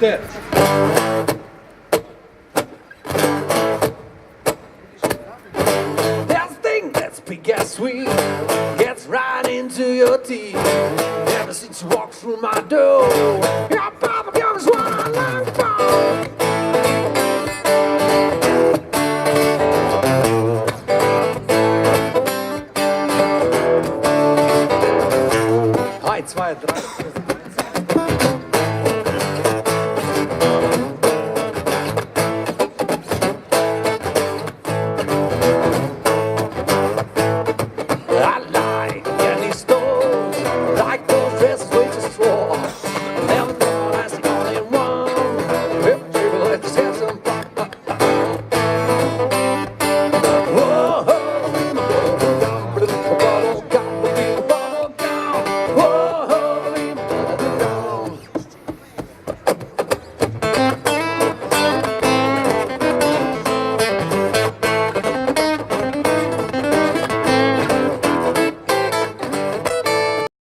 That thing that's big as sweet gets right into your teeth. Ever since you walked through my door, your papa comes what I long for. Eins, zwei, drei.